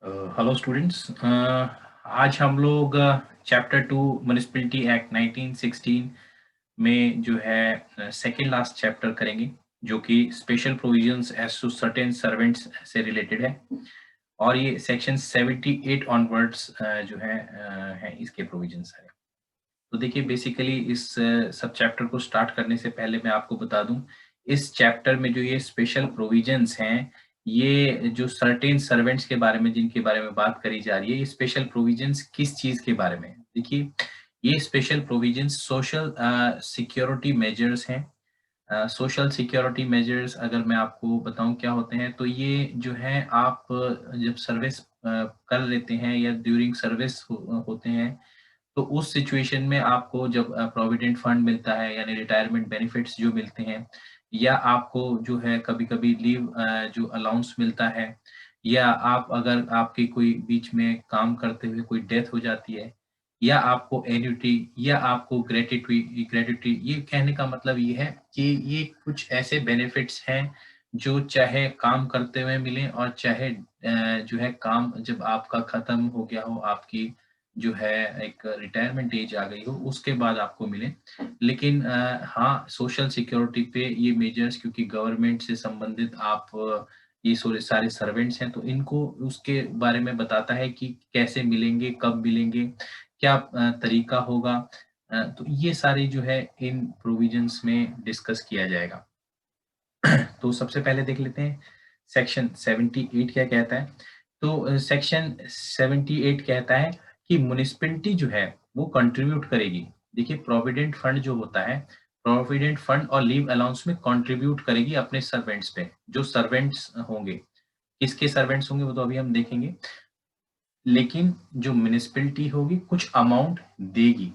Hello students. आज हम लोग चैप्टर 2 म्युनिसिपैलिटी एक्ट 1916 में जो है सेकेंड लास्ट चैप्टर करेंगे, जो कि special provisions as to certain servants से रिलेटेड है। और ये सेक्शन 78 ऑनवर्ड्स जो है इसके प्रोविजंस है। तो देखिए, बेसिकली इस सब चैप्टर को स्टार्ट करने से पहले मैं आपको बता दूं, इस चैप्टर में जो ये स्पेशल प्रोविजंस हैं, ये जो सर्टेन सर्वेंट्स के बारे में जिनके बारे में बात करी जा रही है, ये स्पेशल प्रोविजंस किस चीज के बारे में है? देखिए, ये special provisions social security measures हैं। सोशल सिक्योरिटी मेजर्स अगर मैं आपको बताऊं क्या होते हैं, तो ये जो है आप जब सर्विस कर लेते हैं या ड्यूरिंग सर्विस होते हैं, तो उस सिचुएशन में आपको जब प्रोविडेंट फंड मिलता है यानी रिटायरमेंट बेनिफिट्स जो मिलते हैं, या आपको जो है कभी-कभी लीव जो अलाउंस मिलता है, या आप अगर आपके कोई बीच में काम करते हुए कोई डेथ हो जाती है, या आपको एन्युटी या आपको ग्रेट्युटी ग्रेट्युटी, ये कहने का मतलब ये है कि ये कुछ ऐसे बेनिफिट्स हैं जो चाहे काम करते हुए मिलें और चाहे जो है काम जब आपका खत्म हो गया हो, आपकी जो है एक रिटायरमेंट एज आ गई हो, उसके बाद आपको मिले। लेकिन हाँ, सोशल सिक्योरिटी पे ये मेजर्स, क्योंकि गवर्नमेंट से संबंधित आप ये सारे सर्वेंट्स हैं, तो इनको उसके बारे में बताता है कि कैसे मिलेंगे, कब मिलेंगे, क्या तरीका होगा। तो ये सारे जो है इन प्रोविजंस में डिस्कस किया जाएगा। तो सबसे पहले देख लेते हैं सेक्शन 78 क्या कहता है। तो सेक्शन 78 कहता है कि म्युनिसिपैलिटी जो है वो कंट्रीब्यूट करेगी। देखिए, प्रोविडेंट फंड जो होता है, प्रोविडेंट फंड और लीव अलाउंस में कंट्रीब्यूट करेगी अपने सर्वेंट्स पे। जो सर्वेंट्स होंगे, किसके सर्वेंट्स होंगे वो तो अभी हम देखेंगे, लेकिन जो म्युनिसिपैलिटी होगी कुछ अमाउंट देगी।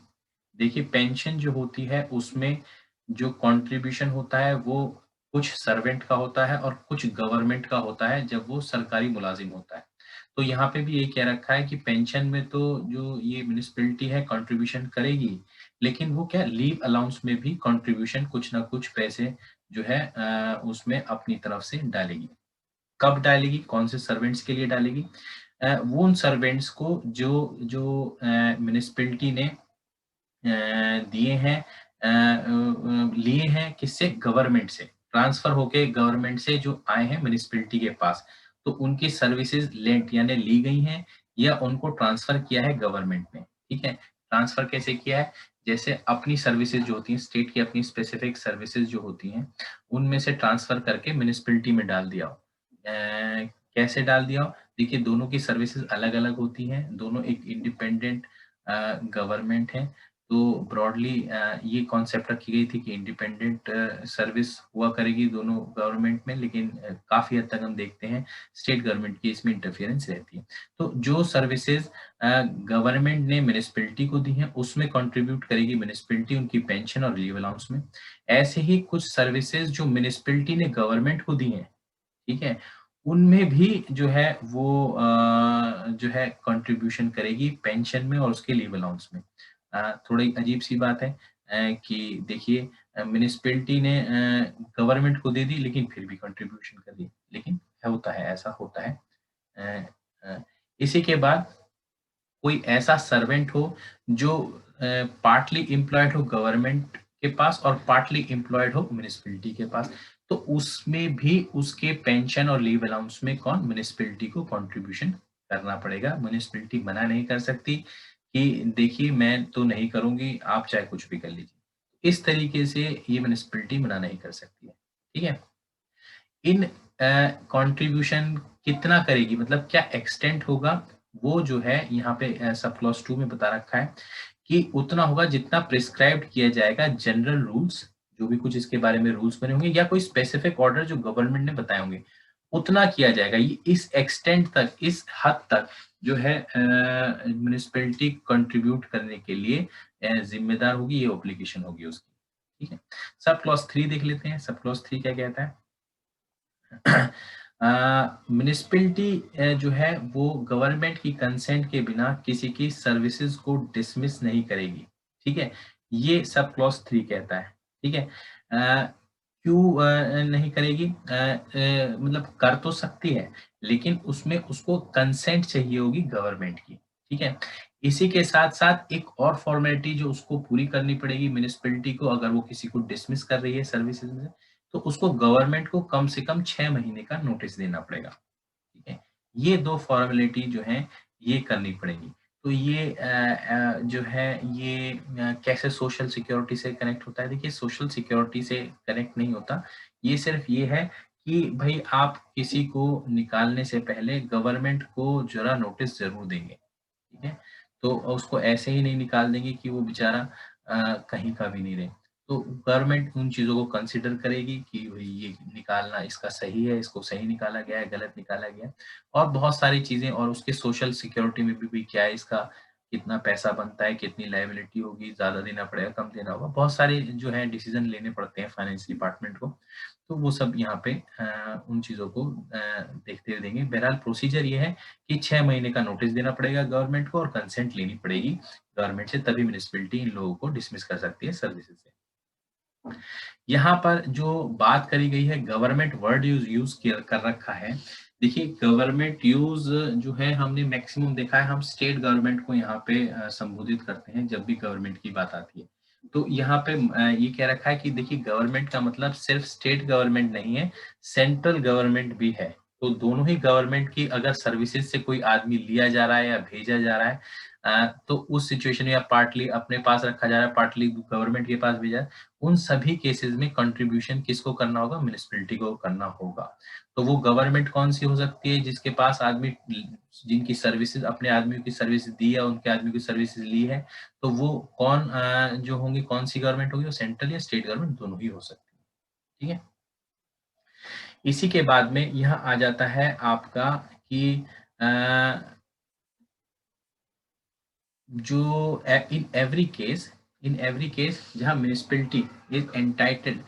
देखिए, पेंशन जो होती है उसमें जो कंट्रीब्यूशन होता है वो कुछ सर्वेंट का होता है और कुछ गवर्नमेंट का होता है जब वो सरकारी मुलाजिम होता है। तो यहाँ पे भी ये कह रखा है कि पेंशन में तो जो ये म्युनिसिपैलिटी है कंट्रीब्यूशन करेगी, लेकिन वो क्या लीव अलाउंस में भी कंट्रीब्यूशन कुछ ना कुछ पैसे जो है उसमें अपनी तरफ से डालेगी। कब डालेगी, कौन से सर्वेंट्स के लिए डालेगी? वो उन सर्वेंट्स को जो जो म्युनिसिपैलिटी ने दिए हैं, लिए हैं किससे? गवर्नमेंट से। ट्रांसफर होके गवर्नमेंट से जो आए हैं म्युनिसिपैलिटी के पास, तो उनकी सर्विसेज लेंट यानी ली गई हैं, या उनको ट्रांसफर किया है गवर्नमेंट ने। ठीक है, ट्रांसफर कैसे किया है? जैसे अपनी सर्विसेज जो होती हैं, स्टेट की अपनी स्पेसिफिक सर्विसेज जो होती हैं, उनमें से ट्रांसफर करके म्युनिसिपैलिटी में डाल दिया हो। कैसे डाल दिया हो? देखिए, दोनों की सर्विसेज अलग अलग होती हैं, दोनों एक इंडिपेंडेंट गवर्नमेंट है। तो ब्रॉडली ये कॉन्सेप्ट रखी गई थी कि इंडिपेंडेंट सर्विस हुआ करेगी दोनों गवर्नमेंट में, लेकिन काफी हद तक हम देखते हैं स्टेट गवर्नमेंट की इसमें इंटरफेरेंस रहती है। तो जो सर्विसेज गवर्नमेंट ने म्युनिसिपैलिटी को दी हैं, उसमें कंट्रीब्यूट करेगी म्युनिसिपैलिटी उनकी पेंशन और लीव अलाउंस में। ऐसे ही कुछ सर्विसेज जो म्युनिसिपैलिटी ने गवर्नमेंट को दी हैं, ठीक है, उनमें भी जो है वो जो है कंट्रीब्यूशन करेगी पेंशन में और उसके लीव अलाउंस में। थोड़ी अजीब सी बात है कि देखिए, म्युनिसिपैलिटी ने गवर्नमेंट को दे दी लेकिन फिर भी कंट्रीब्यूशन कर दी, लेकिन होता है, ऐसा होता है। अ, इसी के बाद कोई ऐसा सर्वेंट हो जो पार्टली एम्प्लॉयड हो गवर्नमेंट के पास और पार्टली एम्प्लॉयड हो म्युनिसिपैलिटी के पास, तो उसमें भी उसके पेंशन और लीव अलाउंस में कौन? म्युनिसिपैलिटी को कंट्रीब्यूशन करना पड़ेगा। म्युनिसिपैलिटी मना नहीं कर सकती कि देखिए, मैं तो नहीं करूंगी, आप चाहे कुछ भी कर लीजिए। इस तरीके से ये म्युनिसिपैलिटी मना नहीं कर सकती है। ठीक है, इन कंट्रीब्यूशन कितना करेगी, मतलब क्या एक्सटेंट होगा, वो जो है यहाँ पे सब क्लॉज 2 में बता रखा है कि उतना होगा जितना प्रिस्क्राइब्ड किया जाएगा जनरल रूल्स, जो भी कुछ इसके बारे में रूल्स बने होंगे या कोई स्पेसिफिक ऑर्डर जो गवर्नमेंट ने बताए होंगे, उतना किया जाएगा। ये इस एक्सटेंट तक, इस हद तक जो है म्युनिसिपैलिटी कंट्रीब्यूट करने के लिए जिम्मेदार होगी, ये ऑब्लिगेशन होगी उसकी। ठीक है, सब क्लॉज 3 देख लेते हैं। सब क्लॉज 3 क्या कहता है? म्युनिसिपैलिटी जो है वो गवर्नमेंट की कंसेंट के बिना किसी की सर्विसेज को डिसमिस नहीं करेगी। ठीक है, ये सब क्लॉज 3 कहता है। ठीक है, क्यों नहीं करेगी? मतलब कर तो सकती है, लेकिन उसमें उसको कंसेंट चाहिए होगी गवर्नमेंट की, ठीक है? इसी के साथ-साथ एक और फॉर्मेलिटी जो उसको पूरी करनी पड़ेगी म्युनिसिपैलिटी को, अगर वो किसी को डिसमिस कर रही है सर्विसेज़ में, तो उसको गवर्नमेंट को कम से कम 6 महीने का नोटिस देना पड़ेगा। ठीक है? ये 2 फॉर्मेलिटी जो हैं, ये करनी पड़ेंगी। तो ये जो है ये कैसे सोशल सिक्योरिटी से कनेक्ट होता है? देखिए सोशल सिक्योरिटी से कनेक्ट नहीं होता। ये सिर्फ़ ये है कि भई आप किसी को निकालने से पहले गवर्नमेंट को ज़रा नोटिस ज़रूर देंगे। ठीक है? तो उसको ऐसे ही नहीं निकाल देंगे कि वो बेचारा कहीं का भी नहीं रहे। तो गवर्नमेंट उन चीज़ों को कंसिडर करेगी कि भई ये निकालना इसका सही है, इसको सही निकाला गया है, गलत निकाला गया है और बहुत सारी चीज़ें और उसके सोशल सिक्योरिटी में भी क्या है इसका, कितना पैसा बनता है, कितनी लायबिलिटी होगी, ज़्यादा देना पड़ेगा, कम देना होगा। बहुत सारे जो है डिसीज़न लेने पड़ते हैं फाइनेंस डिपार्टमेंट को। तो वो सब यहाँ पे उन चीज़ों को देखते हुए देंगे। बहरहाल प्रोसीजर ये है कि 6 महीने का नोटिस देना पड़ेगा गवर्नमेंट को और कंसेंट लेनी पड़ेगी गवर्नमेंट से, तभी म्युनिसिपैलिटी इन लोगों को डिसमिस कर सकती है सर्विसेज़ से। यहाँ पर जो बात करी गई है गवर्नमेंट वर्ड यूज़ किया कर रखा है। देखिए गवर्नमेंट यूज़ जो है हमने मैक्सिमम देखा है, हम स्टेट गवर्नमेंट को यहाँ पे संबोधित करते हैं जब भी गवर्नमेंट की बात आती है। तो यहाँ पे ये कह रखा है कि देखिए गवर्नमेंट का मतलब सिर्फ स्टेट गवर्नमेंट नहीं है, सेंट्रल गवर्नमेंट भी है। तो दोनों ही गवर्नमेंट की अगर सर्विसेज़ से कोई आदमी लिया जा रहा है या भेजा जा रहा है तो उस सिचुएशन में या पार्टली अपने पास रखा जा रहा है, पार्टली गवर्नमेंट के पास भेजा है, उन सभी केसेस में कंट्रीब्यूशन किसको करना होगा? म्युनिसिपैलिटी को करना होगा। तो वो गवर्नमेंट कौन-सी हो सकती है जिसके पास आदमी जिनकी सर्विसेज़ अपने आदमियों की सर्विस दी है, उनके आदमी की सर्विसेज़ ली है, तो वो कौन जो होंगी कौन-सी गवर्नमेंट होगी? वो सेंट्रल या स्टेट गवर्नमेंट दोनों ही हो सकती है। ठीक है? इसी के बाद में यह आ जाता है आपका कि अ जो इन एवरी केस जहाँ municipality is entitled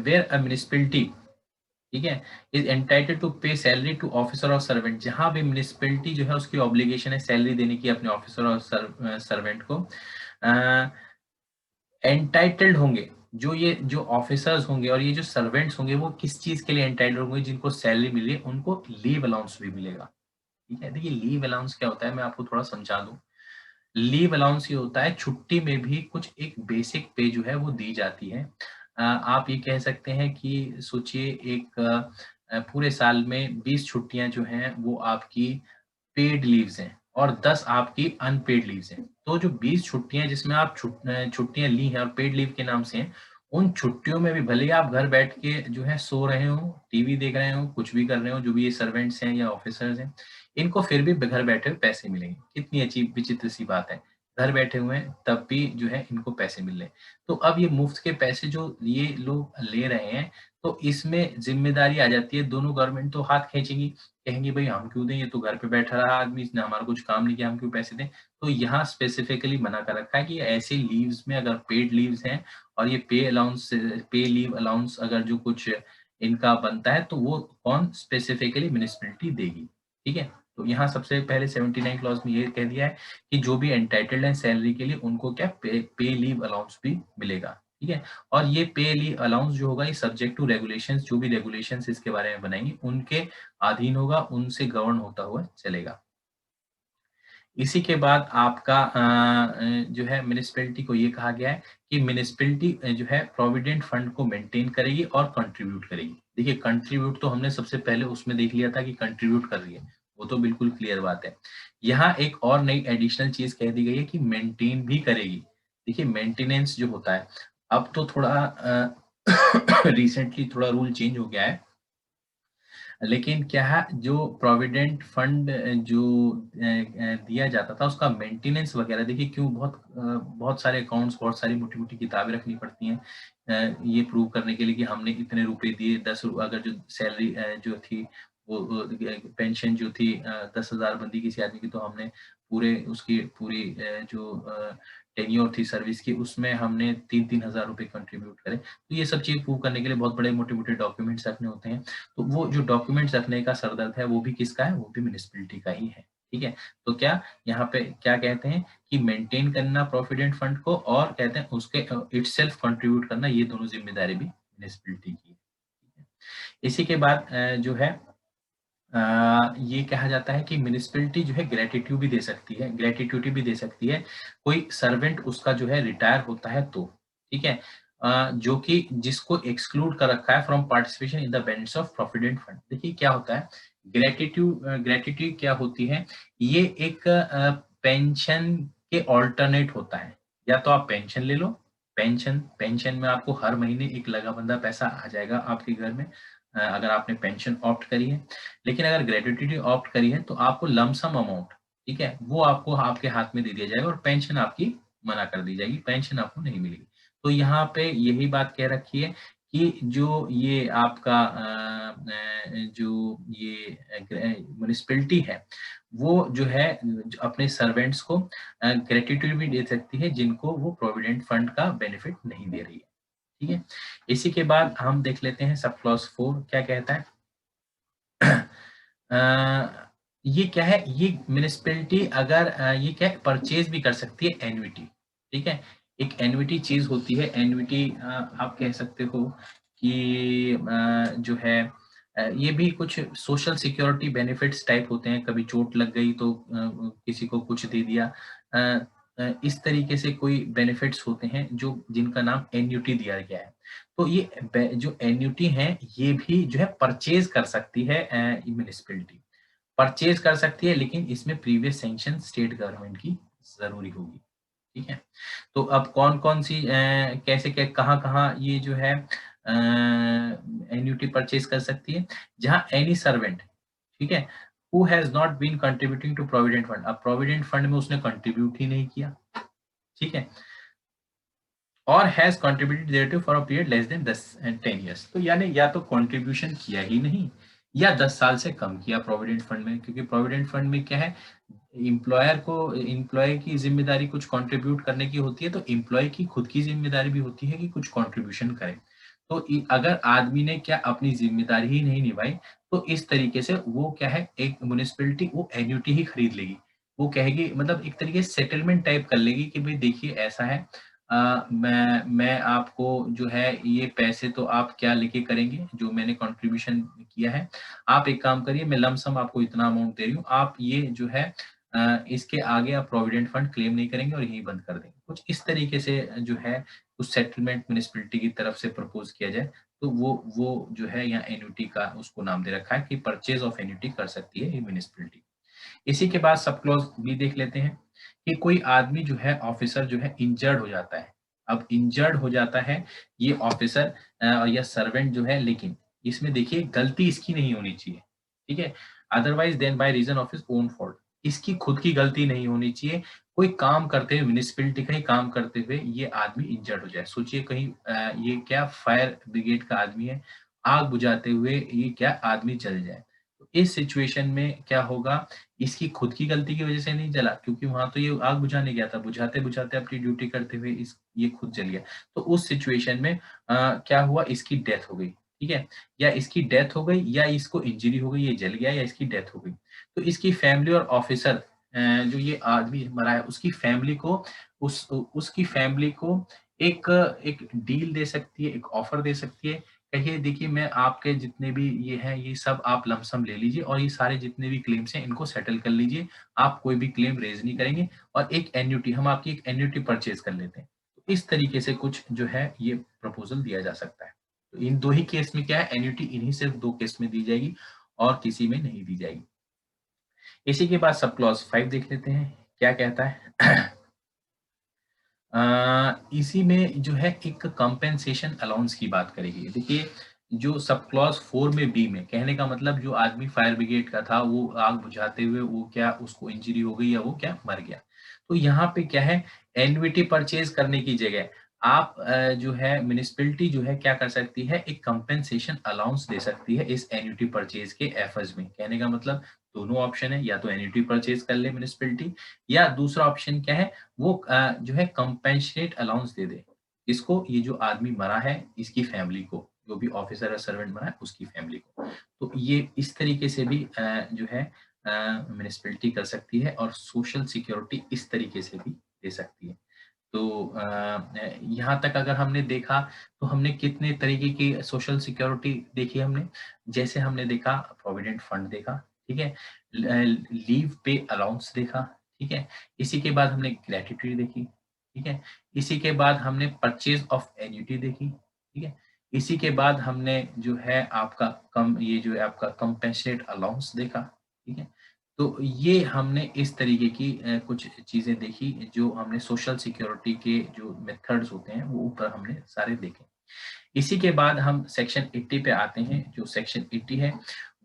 where a municipality ठीक है is entitled to pay salary to officer और सर्वेंट, जहाँ भी म्युनिसिपैलिटी जो है उसकी ऑब्लिगेशन है सैलरी देने की अपने ऑफिसर और सर्वेंट को, एंटाइटल्ड होंगे जो ऑफिसर्स होंगे और ये जो सर्वेंट्स होंगे वो किस चीज के लिए एंटाइटल्ड होंगे? जिनको सैलरी मिली है उनको लीव अलाउंस भी मिलेगा। ठीक है, देखिए लीव अलाउंस क्या होता है मैं आपको थोड़ा समझा दूं। लीव अलाउंस ये होता है छुट्टी में भी कुछ एक बेसिक पे जो है वो दी जाती है। आप ये कह सकते हैं कि सोचिए एक पूरे साल में 20 छुट्टियाँ जो हैं वो आपकी पेड लीव्स हैं और 10 आपकी अनपेड लीव्स हैं। तो जो 20 छुट्टियाँ जिसमें आप छुट्टियाँ ली हैं और पेड लीव के नाम से हैं, उन छुट्टियों में भी भले ही आप घर बैठ के जो है सो रहे हो, टीवी देख रहे हो, कुछ भी कर रहे हो, जो भी ये सर्वेंट्स हैं या ऑफिसर्स हैं, इनको फिर भी घर बैठे हुए पैसे मिलेंगे। कितनी अजीब विचित्र सी बात है। घर बैठे हुए हैं तब भी जो है इनको पैसे मिल रहे हैं। तो अब ये मुफ्त के पैसे जो ये लोग ले रहे हैं, तो इसमें ज़िम्मेदारी आ जाती है, दोनों गवर्नमेंट तो हाथ खींचेंगी, कहेंगी भई हम क्यों दें, ये तो घर पे बैठा रहा आदमी, इसने हमारा कुछ काम नहीं किया, हम क्यों पैसे दें? तो यहाँ स्पेसिफिकली मना कर रखा है कि ऐसे लीव्स में अगर पेड लीव्स हैं और ये पे लीव अलाउंस अगर जो कुछ इनका बनता है, तो वो कौन स्पेसिफिकली म्युनिसिपैलिटी देगी। ठीक है? तो यहाँ सबसे पहले 79 क्लॉज़ में ये कह दिया है कि जो भी एंटाइटल्ड हैं सैलरी के लिए उनको क्या पे लीव अलाउंस भी मिलेगा। ठीक है? और ये पे लीव अलाउंस जो होगा ये सब्जेक्ट टू रेगुलेशंस, जो भी रेगुलेशंस इसके बारे में बनाएँगी उनके अधीन होगा, उनसे गवर्न होता हुआ चलेगा। इसी के बाद आपका जो है म्युनिसिपैलिटी को ये कहा गया है कि म्युनिसिपैलिटी जो है प्रोविडेंट फंड को मेंटेन करेगी और कंट्रीब्यूट करेगी। देखिए कंट्रीब्यूट तो हमने सबसे पहले उसमें देख लिया था कि कंट्रीब्यूट कर रही है, वो तो बिल्कुल क्लियर बात है। यहाँ एक और नई एडिशनल चीज़ कह दी गई है कि मेंटेन भी करेगी। देखिए मेंटेनेंस जो होता है, अब तो थोड़ा रिसेंटली थोड़ा रूल चेंज हो गया है। लेकिन क्या है जो प्रोविडेंट फंड जो दिया जाता था उसका मेंटेनेंस वगैरह देखिए क्यों बहुत सारे अकाउंट्स बहुत सारी मोटी-मोटी किताबें रखनी पड़ती हैं ये प्रूव करने के लिए कि हमने इतने रुपए दिए 10 अगर जो सैलरी जो थी वो पेंशन जो थी 10,000 बनती किसी आदमी की तो हमने पूरे उसकी पूरी जो टेन्योर थी सर्विस की उसमें हमने 3-3 हज़ार रुपए कंट्रीब्यूट करे। तो ये सब चीज़ प्रूव करने के लिए बहुत बड़े मोटे-मोटे डॉक्यूमेंट्स रखने होते हैं। तो वो जो डॉक्यूमेंट्स रखने का सरदर्द है वो भी किसका है? वो भी म्युनिसिपैलिटी का ही है, ठीक है? तो क्या यहाँ पे क्या कहते हैं कि मेंटेन करना प्रोविडेंट फंड को और कहते हैं उसके इटसेल्फ कंट्रीब्यूट करना ये दोनों ज़िम्मेदारी भी म्युनिसिपैलिटी की। इसी के बाद जो है ये कहा जाता है कि म्युनिसिपैलिटी जो है ग्रैटिट्यूड भी दे सकती है, ग्रैटिट्यूड भी दे सकती है, कोई सर्वेंट उसका जो है रिटायर होता है तो, ठीक है? जो कि जिसको एक्सक्लूड कर रखा है from participation in the benefits of provident fund. देखिए क्या होता है, ग्रैटिट्यूड क्या होती है? ये एक पेंशन के अल्टरनेट होता है, या तो आप पेंशन ले लो, पेंशन पेंशन में आपको हर महीने एक लगा-बंधा पैसा आ जाएगा आपके घर में, अगर आपने पेंशन ऑप्ट करी है। लेकिन अगर ग्रेट्युटी ऑप्ट करी है तो आपको लमसम अमाउंट, ठीक है, वो आपको आपके हाथ में दे दिया जाएगा और पेंशन आपकी मना कर दी जाएगी, पेंशन आपको नहीं मिलेगी। तो यहाँ पे यही बात कह रखी है कि जो ये आपका जो ये म्युनिसिपैलिटी है, वो जो है अपने सर्वेंट्स को ग्रेट्युटी भी दे सकती है जिनको वो प्रोविडेंट फंड का बेनिफिट नहीं दे रही है, ठीक है। इसी के बाद हम देख लेते हैं सब क्लॉज 4 क्या कहता है। अ, ये क्या है, ये म्युनिसिपैलिटी अगर ये क्या है, परचेज भी कर सकती है एन्युटी, ठीक है? एक एन्युटी चीज़ होती है, एन्युटी आप कह सकते हो कि जो है ये भी कुछ सोशल सिक्योरिटी बेनिफिट्स टाइप होते हैं, कभी चोट लग गई तो किसी को कुछ दे दिया। अ इस तरीके से कोई बेनिफिट्स होते हैं जो जिनका नाम एन्युटी दिया गया है। तो ये जो एन्युटी है, ये भी जो है परचेज कर सकती है म्युनिसिपैलिटी, परचेज कर सकती है, लेकिन इसमें प्रीवियस सैंक्शन स्टेट गवर्नमेंट की जरूरी होगी, ठीक है। तो अब कौन कौन सी कैसे क्या कहाँ कहाँ ये जो है एन्युटी परचेज कर सकती है, जहाँ एनी सर्वेंट, ठीक है, who has not been contributing to provident fund, अब प्रोविडेंट फंड में उसने कंट्रीब्यूट ही नहीं किया, ठीक है, और has contributed thereto for a period less than 10 years. तो यानी या तो कंट्रीब्यूशन किया ही नहीं, या 10 साल से कम किया प्रोविडेंट फंड में, क्योंकि प्रोविडेंट फंड में क्या है, एम्प्लॉयर को एम्प्लॉय की जिम्मेदारी कुछ कंट्रीब्यूट करने की होती है, तो एम्प्लॉय की खुद की जिम्मेदारी भी होती है कि कुछ कंट्रीब्यूशन करे। तो अगर आदमी ने क्या अपनी जिम्मेदारी ही नहीं निभाई, तो इस तरीके से वो क्या है, एक म्युनिसिपैलिटी वो एन्युटी ही खरीद लेगी, वो कहेगी, मतलब एक तरीके से सेटलमेंट टाइप कर लेगी कि भाई देखिए ऐसा है, मैं आपको जो है ये पैसे तो आप क्या लेके करेंगे, जो मैंने कंट्रीब्यूशन किया है, आप एक काम करिए, मैं लमसम आपको इतना अमाउंट दे रही हूँ, आप ये जो है इसके आगे आप प्रोविडेंट फंड क्लेम नहीं करेंगे और यही बंद कर देंगे। कुछ इस तरीके से जो है कुछ सेटलमेंट म्युनिसिपैलिटी की तरफ से प्रपोज किया जाए, तो वो जो है यहाँ एन्युटी का उसको नाम दे रखा है कि परचेज ऑफ एन्युटी कर सकती है ये म्युनिसिपैलिटी। इसी के बाद सब क्लॉज बी देख लेते हैं कि कोई आदमी जो है, ऑफिसर जो है इंजर्ड हो जाता है। अब इंजर्ड हो जाता है ये ऑफिसर या सर्वेंट जो है, लेकिन इसमें देखिए गलती इसकी नहीं होनी चाहिए, ठीक है? Otherwise then by reason of his own fault, इसकी खुद की गलती नहीं होनी चाहिए। कोई काम करते हुए, म्युनिसिपैलिटी का ही काम करते हुए ये आदमी इंजर्ड हो जाए। सोचिए कहीं ये क्या फायर ब्रिगेड का आदमी है, आग बुझाते हुए ये क्या आदमी जल जाए। तो इस सिचुएशन में क्या होगा, इसकी खुद की गलती की वजह से नहीं जला, क्योंकि वहाँ तो ये आग बुझाने गया था, बुझाते-बुझाते अपनी ड्यूटी करते हुए इस ये खुद जल गया। तो उस सिचुएशन में क्या हुआ, इसकी डेथ हो गई, ठीक है? या इसकी डेथ हो गई या इसको इंजरी हो गई, ये जल गया या इसकी डेथ हो गई। तो इसकी फैमिली और ऑफिसर जो ये आदमी मरा है उसकी फैमिली को उसकी फैमिली को एक एक डील दे सकती है, एक ऑफर दे सकती है, कहिए देखिए मैं आपके जितने भी ये हैं, ये सब आप लमसम ले लीजिए और ये सारे जितने भी क्लेम्स हैं इनको सेटल कर लीजिए। आप कोई भी क्लेम रेज़ नहीं करेंगे और एक एन्युटी हम आपकी एक एन्युटी परचेज़ कर लेते हैं। तो इस तरीके से कुछ जो है ये प्रपोज़ल दिया जा सकता है। तो इन 2 ही केस में क्या है, एन्युटी इन्हीं सिर्फ़ 2 केस में दी जाएगी और किसी में नहीं दी जाएगी। इसी के बाद सब क्लॉज़ 5 देख लेते हैं, क्या कहता है? इसी में जो है एक कंपेंसेशन अलाउंस की बात करेगी। देखिए, जो सब क्लॉज़ 4 में बी में कहने का मतलब जो आदमी फायर ब्रिगेड का था, वो आग बुझाते हुए वो क्या उसको इंजरी हो गई या वो क्या मर गया। तो यहाँ पे क्या है, एन्युटी परचेज़ करने की जगह आप जो है म्युनिसिपैलिटी जो है क्या कर सकती है, एक कंपेंसेशन अलाउंस दे सकती है इस एन्युटी परचेज़ के एफर्ज़ में। कहने का मतलब दोनों ऑप्शन है, या तो एन्युटी परचेज़ कर ले म्युनिसिपैलिटी, या दूसरा ऑप्शन क्या है, वो जो है कंपेंसेट अलाउंस दे दे। इसको, ये जो आदमी मरा है इसकी फैमिली को, जो भी ऑफिसर या सर्वेंट मरा है उसकी फैमिली को। तो ये इस तरीके से भी जो है म्युनिसिपैलिटी कर सकती है और सोशल सिक्योरिटी इस तरीके से भी दे सकती है। तो यहाँ तक अगर हमने देखा तो हमने कितने तरीके की सोशल सिक्योरिटी देखी हमने, जैसे हमने देखा प्रोविडेंट फंड देखा, ठीक है, लीव पे अलाउंस देखा, ठीक है, इसी के बाद हमने ग्रेट्युटी देखी, ठीक है, इसी के बाद हमने परचेज ऑफ एन्युटी देखी, ठीक है, इसी के बाद हमने जो है आपका कम ये जो है आपका कंपेंसेट अलाउंस देखा, ठीक है। तो ये हमने इस तरीके की कुछ चीज़ें देखी जो हमने सोशल सिक्योरिटी के जो मेथड्स होते हैं वो ऊपर हमने सारे देखे। इसी के बाद हम सेक्शन 80 पे आते हैं। जो सेक्शन 80 है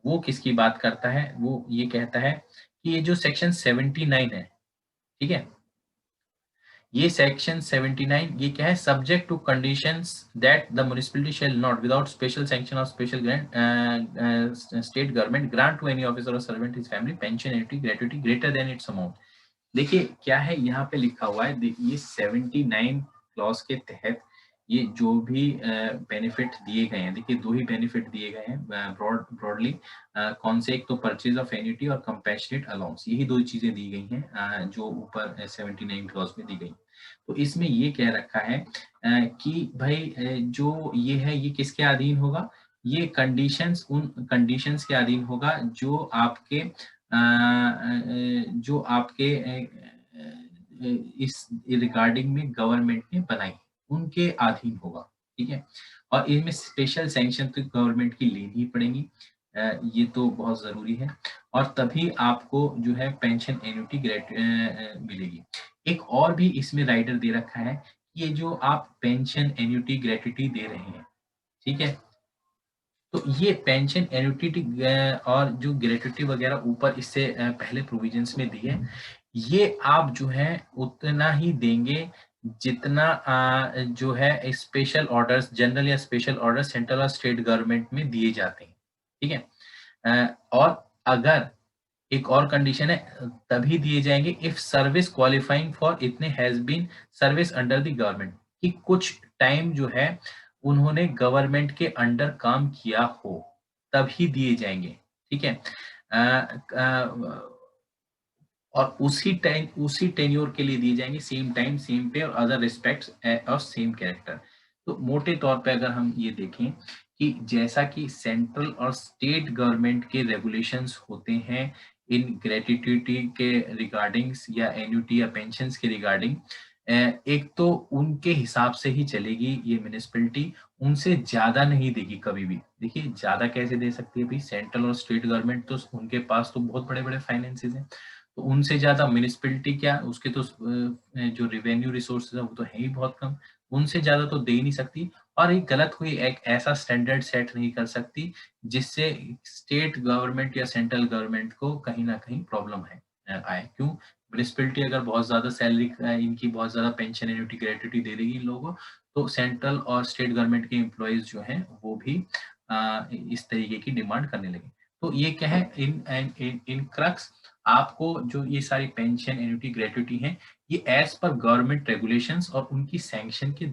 वो किसकी बात करता है? वो ये कहता है कि ये जो सेक्शन 79 है, ठीक है? ये सेक्शन 79 ये क्या है? Subject to conditions that the municipality shall not without special sanction और special grant state government grant to any officer और servant his family pension annuity gratuity greater than its amount. देखिए क्या है यहाँ पे लिखा हुआ है, देखिए ये 79 क्लॉज के तहत ये जो भी बेनिफिट दिए गए हैं, देखिए दो ही बेनिफिट दिए गए हैं ब्रॉडली। कौन से? एक तो परचेज ऑफ एन्युटी और कंपेशनेट अलाउंस, यही दो चीजें दी गई हैं जो ऊपर 79 क्लॉज में दी गई। तो इसमें ये कह रखा है कि भाई जो ये है ये किसके अधीन होगा? ये कंडीशंस उन कंडीशंस के अधीन होगा जो आपके जो आपके इस रिगार्डिंग में गवर्नमेंट ने बनाई, उनके अधीन होगा, ठीक है? और इनमें स्पेशल सैंक्शन तो गवर्नमेंट की लेनी ही पड़ेगी, ये तो बहुत ज़रूरी है, और तभी आपको जो है पेंशन एन्युटी मिलेगी। एक और भी इसमें राइडर दे रखा है, ये जो आप पेंशन एन्युटी ग्रेट्युटी दे रहे हैं, ठीक है? तो ये पेंशन एन्युटी और जो ग्रेट्युटी वगैरह ऊपर इससे पहले प्रोविजंस में दी है, ये आप जो है उतना ही देंगे जितना जो है स्पेशल ऑर्डर्स, जनरल या स्पेशल ऑर्डर सेंट्रल और स्टेट गवर्नमेंट में दिए जाते हैं, ठीक है? और अगर एक और कंडीशन है, तभी दिए जाएंगे इफ सर्विस क्वालिफाइंग फॉर इतने has been service under the government, कि कुछ टाइम जो है उन्होंने गवर्नमेंट के अंडर काम किया हो, तभी दिए जाएंगे, ठीक है? अ, और उसी टेन्योर के लिए दिए जाएंगे, सेम टाइम सेम पे और अदर रिस्पेक्ट्स और सेम कैरेक्टर। तो मोटे तौर पे अगर हम ये देखें कि जैसा कि सेंट्रल और स्टेट गवर्नमेंट के रेगुलेशंस होते हैं इन ग्रेट्युटी के रिगार्डिंग्स या एन्युटी या पेंशन्स के रिगार्डिंग, एक तो उनके हिसाब से ही चलेगी ये म्युनिसिपैलिटी, उनसे ज्यादा नहीं देगी कभी भी। देखिए ज्यादा कैसे दे सकती है भाई? सेंट्रल और स्टेट गवर्नमेंट तो उनके पास तो बहुत बड़े बड़े फाइनेंसेस हैं, तो उनसे ज़्यादा म्युनिसिपैलिटी क्या, उसके तो जो रेवेन्यू रिसोर्सेज है वो तो है ही बहुत कम, उनसे ज़्यादा तो दे ही नहीं सकती। और एक गलत हुई एक ऐसा स्टैंडर्ड सेट नहीं कर सकती जिससे स्टेट गवर्नमेंट या सेंट्रल गवर्नमेंट को कहीं ना कहीं प्रॉब्लम है आए। क्यों? म्युनिसिपैलिटी अगर बहुत ज़्यादा सैलरी इनकी बहुत ज़्यादा पेंशन एन्युटी ग्रेट्युटी दे देगी इन लोगों को, तो सेंट्रल और स्टेट गवर्नमेंट के एम्प्लॉयज जो हैं वो भी इस तरीके की डिमांड करने लगे। तो ये क्या है इन क्रक्स, आपको जो ये सारी पेंशन एन्युटी ग्रेट्युटी हैं ये एज पर गवर्नमेंट रेगुलेशंस और उनकी सैंक्शन के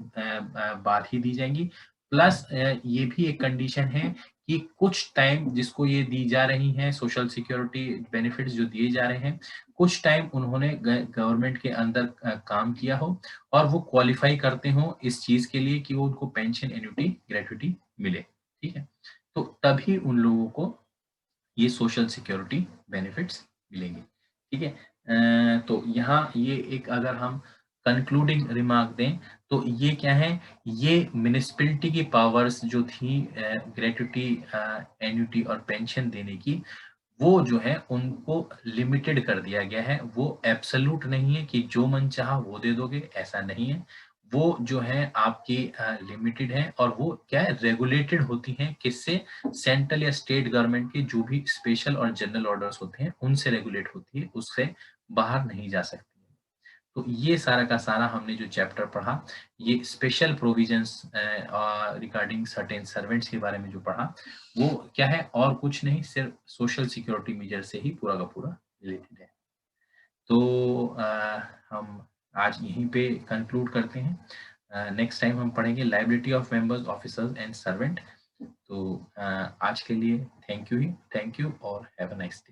बाद ही दी जाएंगी। प्लस ये भी एक कंडीशन है कि कुछ टाइम जिसको ये दी जा रही हैं सोशल सिक्योरिटी बेनिफिट्स जो दिए जा रहे हैं, कुछ टाइम उन्होंने गवर्नमेंट के अंदर काम किया हो और वो क्वालिफाई करते हो इस चीज के लिए कि वो उनको पेंशन एन्युटी ग्रेट्युटी मिले, ठीक है? तो तभी उन लोगों को ये सोशल सिक्योरिटी बेनिफिट्स मिलेंगे, ठीक है? तो यहाँ ये एक अगर हम कंक्लूडिंग रिमार्क दें तो ये क्या है, ये म्युनिसिपैलिटी की पावर्स जो थी ग्रेट्युटी एन्युटी और पेंशन देने की, वो जो है उनको लिमिटेड कर दिया गया है। वो एब्सोल्यूट नहीं है कि जो मन चाहा वो दे दोगे, ऐसा नहीं है। वो जो है आपकी लिमिटेड है और वो क्या है रेगुलेटेड होती हैं किससे? सेंट्रल या स्टेट गवर्नमेंट के जो भी स्पेशल और जनरल ऑर्डर्स होते हैं उनसे रेगुलेट होती है, उससे बाहर नहीं जा सकती। तो ये सारा का सारा हमने जो चैप्टर पढ़ा, ये special provisions regarding certain servants के बारे में जो पढ़ा, वो क्या है और कुछ नहीं, सिर्फ सोशल सिक्योरिटी मेजर से ही पूरा का पूरा रिलेटेड है। तो हम आज यहीं पे कंक्लूड करते हैं। नेक्स्ट टाइम हम पढ़ेंगे liability of members officers and servant. तो आज के लिए थैंक यू और हैव अ नाइस डे।